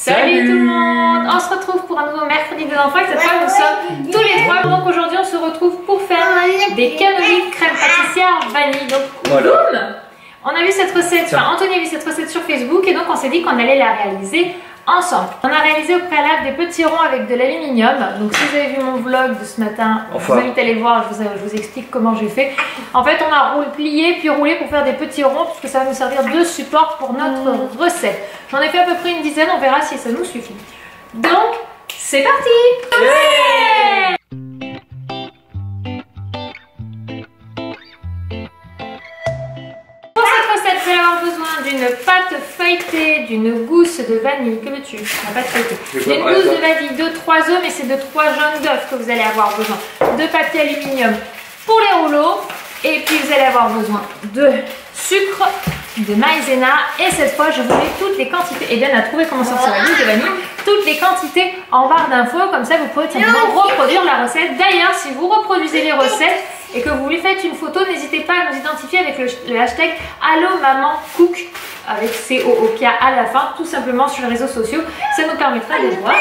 Salut tout le monde. On se retrouve pour un nouveau mercredi des enfants et cette fois nous sommes tous les trois. Donc aujourd'hui on se retrouve pour faire des cannolis crème pâtissière vanille. Donc voilà. Boum, on a vu cette recette, enfin Anthony a vu cette recette sur Facebook et donc on s'est dit qu'on allait la réaliser ensemble. On a réalisé au préalable des petits ronds avec de l'aluminium. Donc si vous avez vu mon vlog de ce matin, je vous invite à aller voir, je vous explique comment j'ai fait. En fait on a plié puis roulé pour faire des petits ronds parce que ça va nous servir de support pour notre recette. J'en ai fait à peu près une dizaine, on verra si ça nous suffit. Donc c'est parti. Ouais. Vous allez avoir besoin d'une pâte feuilletée, d'une gousse de vanille, que veux-tu? La pâte feuilletée. D'une gousse de vanille, de 3 œufs, mais c'est de 3 jaunes d'œufs que vous allez avoir besoin. De papier aluminium pour les rouleaux. Et puis vous allez avoir besoin de sucre, de maïzena. Et cette fois, je vous mets toutes les quantités. Eden a trouvé comment sortir la gousse de vanille. Toutes les quantités en barre d'infos. Comme ça, vous pourrez simplement reproduire la recette. D'ailleurs, si vous reproduisez les recettes et que vous lui faites une photo, n'hésitez pas à nous identifier avec le hashtag Allo Maman Cook avec COOK à la fin, tout simplement sur les réseaux sociaux. Ça nous permettra de voir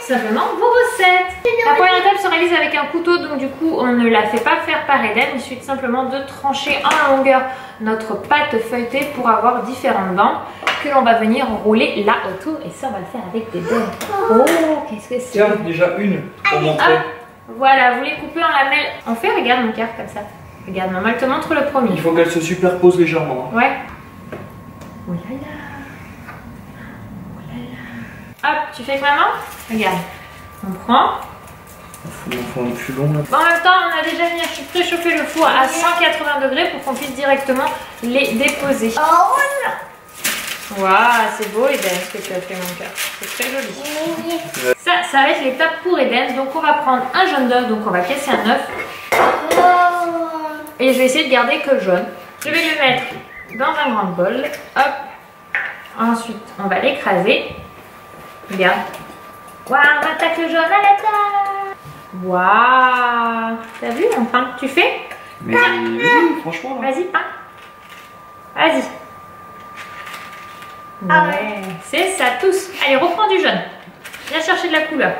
simplement vos recettes. La première étape se réalise avec un couteau, donc du coup on ne la fait pas faire par Eden. Il suffit simplement de trancher en longueur notre pâte feuilletée pour avoir différentes bandes que l'on va venir rouler là autour. Et ça on va le faire avec des dents. Oh, qu'est-ce que c'est? Tiens, déjà une pour montrer. Voilà, vous les coupez en lamelles. On fait, regarde mon cœur comme ça. Regarde, maman, elle te montre le premier. Il faut qu'elle se superpose légèrement. Ouais. Oh là là. Oh là là. Hop, tu fais avec maman? Regarde. On prend. Il faut un plus long là. En même temps, on a déjà mis préchauffer le four à 180 degrés pour qu'on puisse directement les déposer. Waouh, c'est beau Eden ce que tu as fait mon cœur. C'est très joli. Ça va être l'étape pour Eden. Donc on va prendre un jaune d'œuf, donc on va casser un œuf. Et je vais essayer de garder que le jaune. Je vais le mettre dans un grand bol. Hop. Ensuite, on va l'écraser. Regarde. Waouh, on attaque le jaune à la table. Waouh. T'as vu enfin? Tu fais? Mais oui, franchement. Vas-y, peins. Vas-y. Ouais, c'est ça, tous. Allez, reprends du jaune. Viens chercher de la couleur.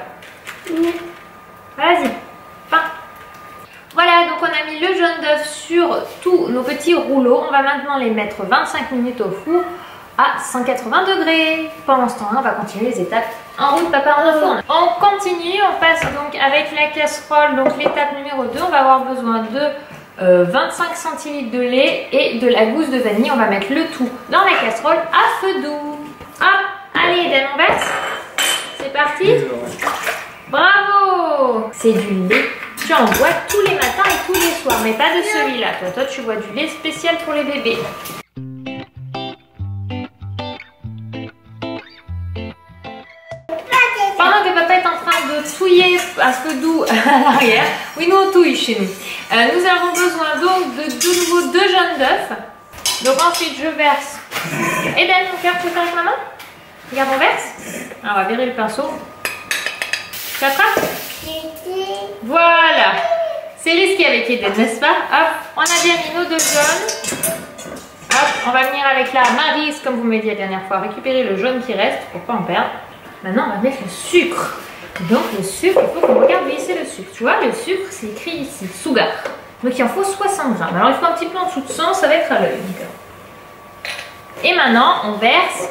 Vas-y, peins. Voilà, donc on a mis le jaune d'œuf sur tous nos petits rouleaux. On va maintenant les mettre 25 minutes au four à 180 degrés. Pendant ce temps-là, on va continuer les étapes. En route, papa, en fourne. On continue, on passe donc avec la casserole. Donc l'étape numéro 2, on va avoir besoin de 25 centilitres de lait et de la gousse de vanille. On va mettre le tout dans la casserole à feu doux. Hop, allez Eden, on verse. C'est parti. Bravo. C'est du lait. Tu en bois tous les matins et tous les soirs, mais pas de celui-là. Toi, tu bois du lait spécial pour les bébés. Pendant que papa est en train de touiller à feu doux à l'arrière, oui nous on touille chez nous. Nous avons besoin donc de nouveau 2 jaunes d'œufs. Donc ensuite je verse. Eden, mon cœur, tu veux faire avec maman? Regarde, on verse. Alors, on va virer le pinceau. Tu attrapes? Voilà. C'est risqué avec Eden, n'est-ce pas? Hop, on a bien mis nos 2 jaunes. Hop, on va venir avec la Maryse, comme vous m'avez dit la dernière fois, récupérer le jaune qui reste pour pas en perdre. Maintenant, on va mettre le sucre. Donc, le sucre, il faut qu'on regarde où c'est le sucre. Tu vois, le sucre, c'est écrit ici, Sugar. Donc, il en faut 60 grammes. Alors, il faut un petit peu en dessous de 100, ça va être à l'œil. Et maintenant, on verse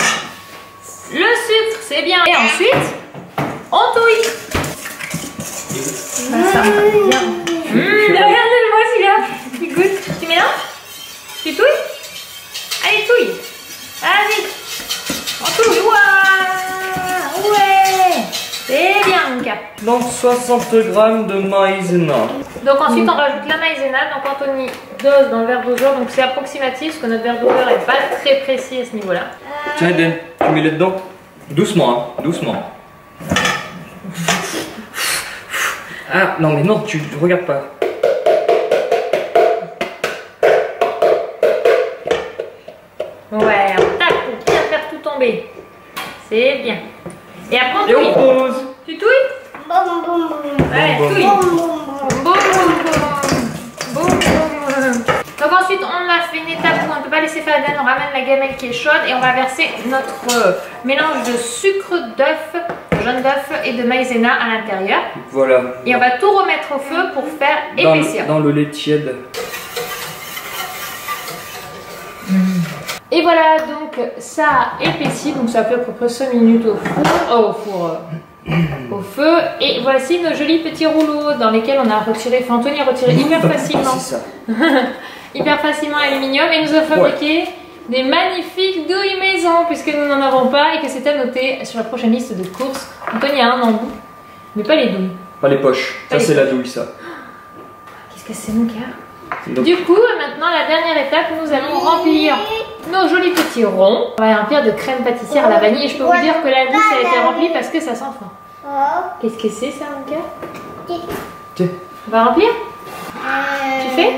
le sucre, c'est bien. Et ensuite, on touille. Ça va bien. Regardez-le-moi celui-là. Il goûte. Tu mélanges? Tu touilles? Allez, touille. Vas-y. On touille. Ouais. C'est bien, mon cas. Donc 60 grammes de maïzena. Donc ensuite, on rajoute la maïzena. Donc Anthony dose dans le verre doseur. Donc c'est approximatif parce que notre verre doseur n'est pas très précis à ce niveau-là. Tiens Eden, tu mets là-dedans. Doucement, hein, doucement. Ah non mais non, tu regardes pas. Ouais, on tape pour bien faire tout tomber. C'est bien. Et après on touille. Et on pose. Tu touilles? Ouais, touille. Boum, boum, boum. Boum, boum. Donc Ensuite, on a fait une étape où on ne peut pas laisser faire la dinde. On ramène la gamelle qui est chaude et on va verser notre mélange de sucre d'œuf, jaune d'œuf et de maïzena à l'intérieur. Voilà. Et on va tout remettre au feu pour faire épaissir. Dans le lait tiède. Et voilà, donc ça a épaissi, donc ça fait à peu près 5 minutes au feu. Et voici nos jolis petits rouleaux dans lesquels on a retiré, enfin Anthony a retiré hyper facilement. C'est ça. Hyper facilement l'aluminium et nous a fabriqué des magnifiques douilles maison puisque nous n'en avons pas et que c'est à noter sur la prochaine liste de courses. Anthony a un embout, mais pas les douilles. Pas les poches, ça c'est la douille ça. Qu'est-ce que c'est mon cœur? Du coup, maintenant la dernière étape, nous allons remplir nos jolis petits ronds. On va remplir de crème pâtissière à la vanille et je peux vous dire que la mousse a été remplie parce que ça sent fort. Qu'est-ce que c'est ça mon cœur? On va remplir? Tu fais?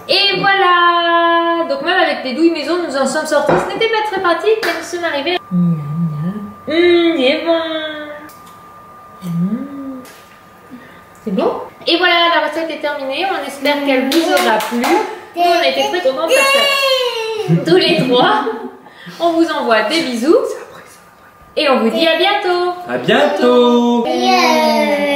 Et voilà! Donc même avec des douilles maison, nous en sommes sortis. Ce n'était pas très pratique, mais nous sommes arrivés. Il est bon! C'est bon? Et voilà, la recette est terminée. On espère qu'elle vous aura plu. Nous, on a été très contents de faire ça. Tous les trois. On vous envoie des bisous. Et on vous dit à bientôt! À bientôt! Yeah.